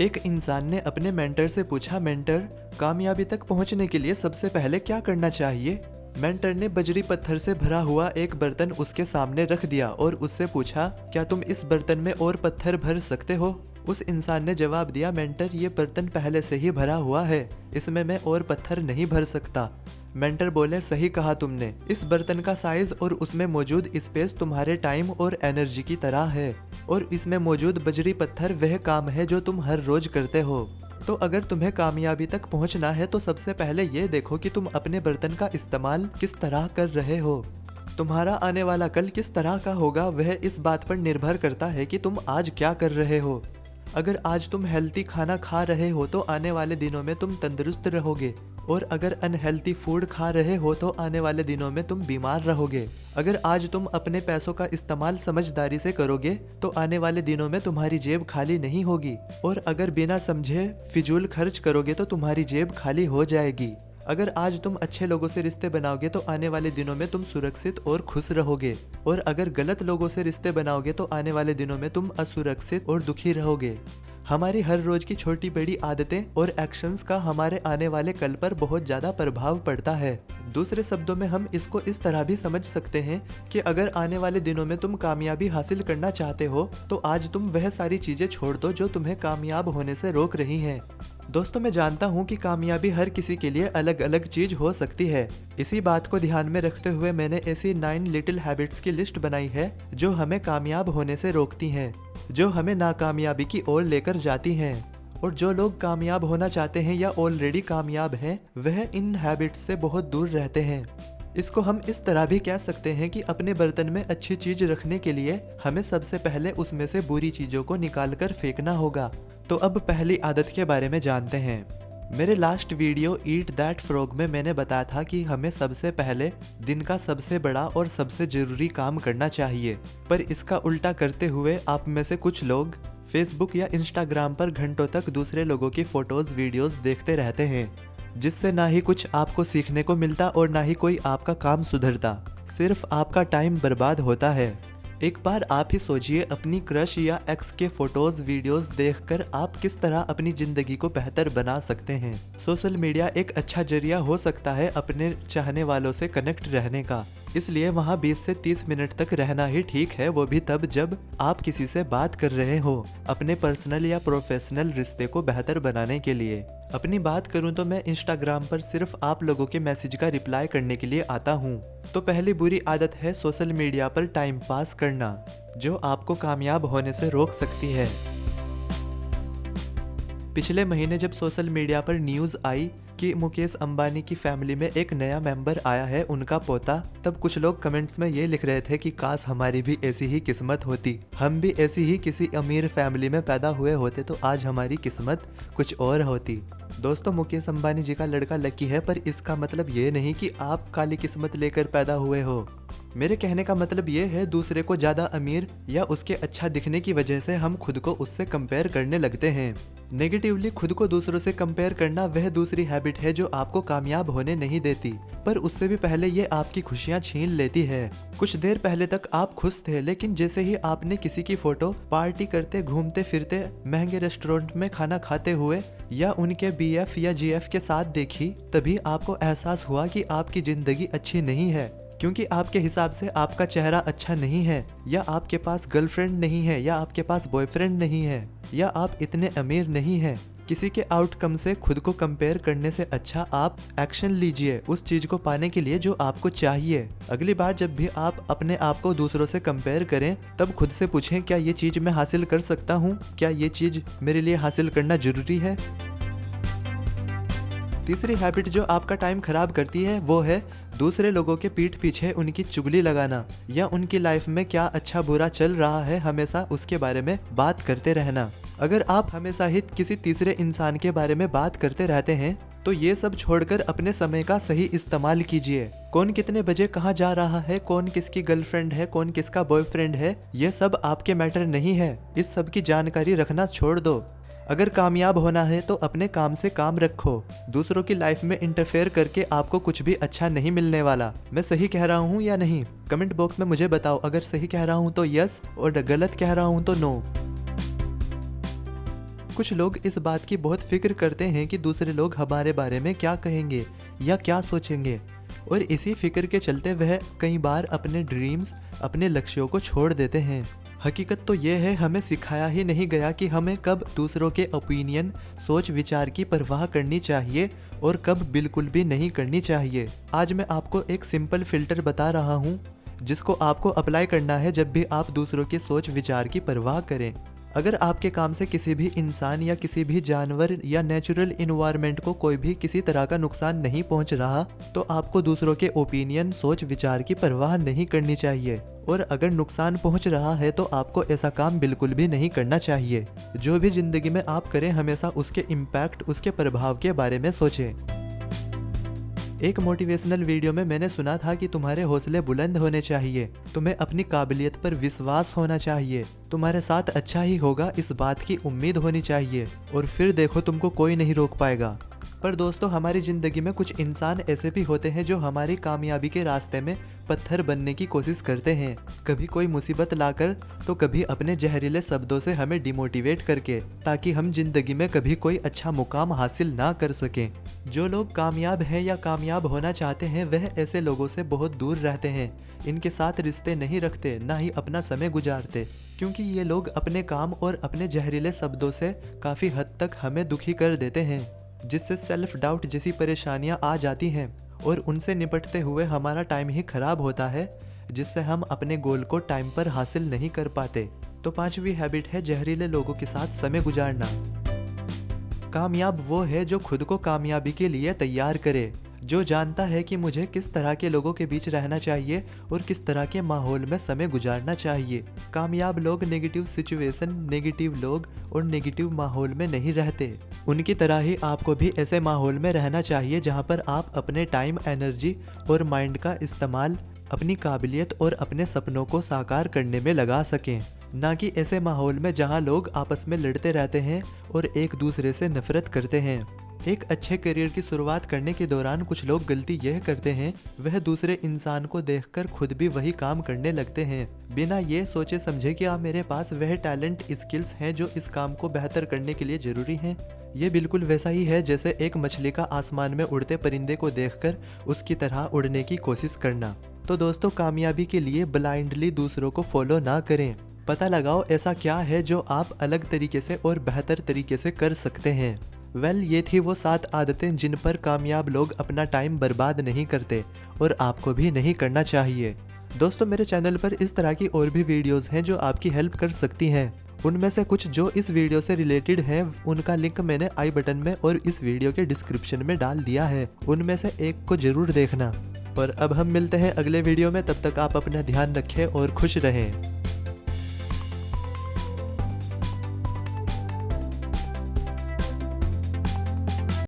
एक इंसान ने अपने मेंटर से पूछा, मेंटर, कामयाबी तक पहुंचने के लिए सबसे पहले क्या करना चाहिए? मेंटर ने बजरी पत्थर से भरा हुआ एक बर्तन उसके सामने रख दिया और उससे पूछा, क्या तुम इस बर्तन में और पत्थर भर सकते हो? उस इंसान ने जवाब दिया, मेंटर, ये बर्तन पहले से ही भरा हुआ है, इसमें मैं और पत्थर नहीं भर सकता। मेंटर बोले, सही कहा तुमने, इस बर्तन का साइज और उसमें मौजूद स्पेस तुम्हारे टाइम और एनर्जी की तरह है, और इसमें मौजूद बजरी पत्थर वह काम है जो तुम हर रोज करते हो। तो अगर तुम्हें कामयाबी तक पहुंचना है तो सबसे पहले ये देखो कि तुम अपने बर्तन का इस्तेमाल किस तरह कर रहे हो। तुम्हारा आने वाला कल किस तरह का होगा वह इस बात पर निर्भर करता है कि तुम आज क्या कर रहे हो। अगर आज तुम हेल्थी खाना खा रहे हो तो आने वाले दिनों में तुम तंदुरुस्त रहोगे, और अगर अनहेल्थी फूड खा रहे हो तो आने वाले दिनों में तुम बीमार रहोगे। अगर आज तुम अपने पैसों का इस्तेमाल समझदारी से करोगे तो आने वाले दिनों में तुम्हारी जेब खाली नहीं होगी, और अगर बिना समझे फिजूल खर्च करोगे तो तुम्हारी जेब खाली हो जाएगी। अगर आज तुम अच्छे लोगों से रिश्ते बनाओगे तो आने वाले दिनों में तुम सुरक्षित और खुश रहोगे, और अगर गलत लोगों से रिश्ते बनाओगे तो आने वाले दिनों में तुम असुरक्षित और दुखी रहोगे। हमारी हर रोज की छोटी बड़ी आदतें और एक्शंस का हमारे आने वाले कल पर बहुत ज्यादा प्रभाव पड़ता है। दूसरे शब्दों में हम इसको इस तरह भी समझ सकते हैं कि अगर आने वाले दिनों में तुम कामयाबी हासिल करना चाहते हो तो आज तुम वह सारी चीजें छोड़ दो जो तुम्हें कामयाब होने से रोक रही हैं। दोस्तों, मैं जानता हूँ कि कामयाबी हर किसी के लिए अलग अलग चीज हो सकती है। इसी बात को ध्यान में रखते हुए मैंने ऐसी 9 लिटिल हैबिट्स की लिस्ट बनाई है जो हमें कामयाब होने से रोकती हैं, जो हमें नाकामयाबी की ओर लेकर जाती हैं। और जो लोग कामयाब होना चाहते हैं या ऑलरेडी कामयाब हैं वह इन हैबिट्स से बहुत दूर रहते हैं। इसको हम इस तरह भी कह सकते हैं कि अपने बर्तन में अच्छी चीज रखने के लिए हमें सबसे पहले उसमें से बुरी चीजों को निकाल कर फेंकना होगा। तो अब पहली आदत के बारे में जानते हैं। मेरे last video eat that frog में मैंने बताया था कि हमें सबसे पहले दिन का सबसे बड़ा और सबसे जरूरी काम करना चाहिए, पर इसका उल्टा करते हुए आप में से कुछ लोग फेसबुक या इंस्टाग्राम पर घंटों तक दूसरे लोगों की फोटोज वीडियोस देखते रहते हैं, जिससे ना ही कुछ आपको सीखने को मिलता और ना ही कोई आपका काम सुधरता, सिर्फ आपका टाइम बर्बाद होता है। एक बार आप ही सोचिए, अपनी क्रश या एक्स के फोटोज वीडियोस देखकर आप किस तरह अपनी जिंदगी को बेहतर बना सकते हैं। सोशल मीडिया एक अच्छा जरिया हो सकता है अपने चाहने वालों से कनेक्ट रहने का, इसलिए वहाँ 20 से 30 मिनट तक रहना ही ठीक है, वो भी तब जब आप किसी से बात कर रहे हो अपने पर्सनल या प्रोफेशनल रिश्ते को बेहतर बनाने के लिए। अपनी बात करूं तो मैं इंस्टाग्राम पर सिर्फ आप लोगों के मैसेज का रिप्लाई करने के लिए आता हूं। तो पहली बुरी आदत है सोशल मीडिया पर टाइम पास करना, जो आपको कामयाब होने से रोक सकती है। पिछले महीने जब सोशल मीडिया पर न्यूज़ आई कि मुकेश अंबानी की फैमिली में एक नया मेंबर आया है, उनका पोता, तब कुछ लोग कमेंट्स में ये लिख रहे थे कि काश हमारी भी ऐसी ही किस्मत होती, हम भी ऐसी ही किसी अमीर फैमिली में पैदा हुए होते तो आज हमारी किस्मत कुछ और होती। दोस्तों, मुकेश अंबानी जी का लड़का लकी है, पर इसका मतलब ये नहीं कि आप काली किस्मत लेकर पैदा हुए हो। मेरे कहने का मतलब ये है, दूसरे को ज्यादा अमीर या उसके अच्छा दिखने की वजह से हम खुद को उससे कंपेयर करने लगते हैं। नेगेटिवली खुद को दूसरों से कंपेयर करना वह दूसरी हैबिट है जो आपको कामयाब होने नहीं देती, पर उससे भी पहले ये आपकी खुशियां छीन लेती है। कुछ देर पहले तक आप खुश थे, लेकिन जैसे ही आपने किसी की फोटो पार्टी करते, घूमते फिरते, महंगे रेस्टोरेंट में खाना खाते हुए या उनके बीएफ या जीएफ के साथ देखी, तभी आपको एहसास हुआ कि आपकी जिंदगी अच्छी नहीं है, क्योंकि आपके हिसाब से आपका चेहरा अच्छा नहीं है, या आपके पास गर्लफ्रेंड नहीं है, या आपके पास बॉयफ्रेंड नहीं है, या आप इतने अमीर नहीं हैं। किसी के आउटकम से खुद को कंपेयर करने से अच्छा आप एक्शन लीजिए उस चीज को पाने के लिए जो आपको चाहिए। अगली बार जब भी आप अपने आप को दूसरों से कंपेयर करें तब खुद से पूछें, क्या ये चीज मैं हासिल कर सकता हूँ? क्या ये चीज मेरे लिए हासिल करना जरूरी है? तीसरी हैबिट जो आपका टाइम खराब करती है वो है दूसरे लोगों के पीठ पीछे उनकी चुगली लगाना, या उनकी लाइफ में क्या अच्छा बुरा चल रहा है हमेशा उसके बारे में बात करते रहना। अगर आप हमेशा ही किसी तीसरे इंसान के बारे में बात करते रहते हैं तो ये सब छोड़कर अपने समय का सही इस्तेमाल कीजिए। कौन कितने बजे कहाँ जा रहा है, कौन किसकी गर्लफ्रेंड है, कौन किसका बॉयफ्रेंड है, ये सब आपके मैटर नहीं है। इस सब की जानकारी रखना छोड़ दो। अगर कामयाब होना है तो अपने काम से काम रखो। दूसरों की लाइफ में इंटरफेयर करके आपको कुछ भी अच्छा नहीं मिलने वाला। मैं सही कह रहा हूँ या नहीं? कमेंट बॉक्स में मुझे बताओ। अगर सही कह रहा हूँ तो यस और गलत कह रहा हूँ तो नो। कुछ लोग इस बात की बहुत फिक्र करते हैं कि दूसरे लोग हमारे बारे में क्या कहेंगे या क्या सोचेंगे, और इसी फिक्र के चलते वह कई बार अपने ड्रीम्स, अपने लक्ष्यों को छोड़ देते हैं। हकीकत तो ये है, हमें सिखाया ही नहीं गया कि हमें कब दूसरों के ओपिनियन, सोच विचार की परवाह करनी चाहिए और कब बिल्कुल भी नहीं करनी चाहिए। आज मैं आपको एक सिंपल फिल्टर बता रहा हूँ जिसको आपको अप्लाई करना है जब भी आप दूसरों के सोच विचार की परवाह करें। अगर आपके काम से किसी भी इंसान या किसी भी जानवर या नेचुरल इन्वायरमेंट को कोई भी किसी तरह का नुकसान नहीं पहुंच रहा, तो आपको दूसरों के ओपिनियन, सोच विचार की परवाह नहीं करनी चाहिए। और अगर नुकसान पहुंच रहा है तो आपको ऐसा काम बिल्कुल भी नहीं करना चाहिए। जो भी जिंदगी में आप करें, हमेशा उसके इम्पैक्ट, उसके प्रभाव के बारे में सोचें। एक मोटिवेशनल वीडियो में मैंने सुना था कि तुम्हारे हौसले बुलंद होने चाहिए, तुम्हें अपनी काबिलियत पर विश्वास होना चाहिए, तुम्हारे साथ अच्छा ही होगा इस बात की उम्मीद होनी चाहिए, और फिर देखो तुमको कोई नहीं रोक पाएगा। पर दोस्तों, हमारी ज़िंदगी में कुछ इंसान ऐसे भी होते हैं जो हमारी कामयाबी के रास्ते में पत्थर बनने की कोशिश करते हैं, कभी कोई मुसीबत लाकर तो कभी अपने जहरीले शब्दों से हमें डिमोटिवेट करके, ताकि हम जिंदगी में कभी कोई अच्छा मुकाम हासिल ना कर सकें। जो लोग कामयाब हैं या कामयाब होना चाहते हैं, वह ऐसे लोगों से बहुत दूर रहते हैं, इनके साथ रिश्ते नहीं रखते, ना ही अपना समय गुजारते, क्योंकि ये लोग अपने काम और अपने जहरीले शब्दों से काफ़ी हद तक हमें दुखी कर देते हैं, जिससे सेल्फ डाउट जैसी परेशानियां आ जाती हैं, और उनसे निपटते हुए हमारा टाइम ही खराब होता है, जिससे हम अपने गोल को टाइम पर हासिल नहीं कर पाते। तो 5वीं हैबिट है जहरीले लोगों के साथ समय गुजारना। कामयाब वो है जो खुद को कामयाबी के लिए तैयार करे, जो जानता है कि मुझे किस तरह के लोगों के बीच रहना चाहिए और किस तरह के माहौल में समय गुजारना चाहिए। कामयाब लोग नेगेटिव सिचुएशन, नेगेटिव लोग और नेगेटिव माहौल में नहीं रहते। उनकी तरह ही आपको भी ऐसे माहौल में रहना चाहिए जहां पर आप अपने टाइम, एनर्जी और माइंड का इस्तेमाल अपनी काबिलियत और अपने सपनों को साकार करने में लगा सकें, ना कि ऐसे माहौल में जहां लोग आपस में लड़ते रहते हैं और एक दूसरे से नफरत करते हैं। एक अच्छे करियर की शुरुआत करने के दौरान कुछ लोग गलती यह करते हैं, वह दूसरे इंसान को देखकर खुद भी वही काम करने लगते हैं, बिना ये सोचे समझे कि मेरे पास वह टैलेंट, स्किल्स हैं जो इस काम को बेहतर करने के लिए ज़रूरी हैं। ये बिल्कुल वैसा ही है जैसे एक मछली का आसमान में उड़ते परिंदे को देखकर उसकी तरह उड़ने की कोशिश करना। तो दोस्तों, कामयाबी के लिए ब्लाइंडली दूसरों को फॉलो ना करें। पता लगाओ ऐसा क्या है जो आप अलग तरीके से और बेहतर तरीके से कर सकते हैं। ये थी वो 7 आदतें जिन पर कामयाब लोग अपना टाइम बर्बाद नहीं करते, और आपको भी नहीं करना चाहिए। दोस्तों, मेरे चैनल पर इस तरह की और भी वीडियोस हैं जो आपकी हेल्प कर सकती हैं। उनमें से कुछ जो इस वीडियो से रिलेटेड हैं, उनका लिंक मैंने आई बटन में और इस वीडियो के डिस्क्रिप्शन में डाल दिया है, उनमें से एक को जरूर देखना। और अब हम मिलते हैं अगले वीडियो में, तब तक आप अपना ध्यान रखें और खुश रहें।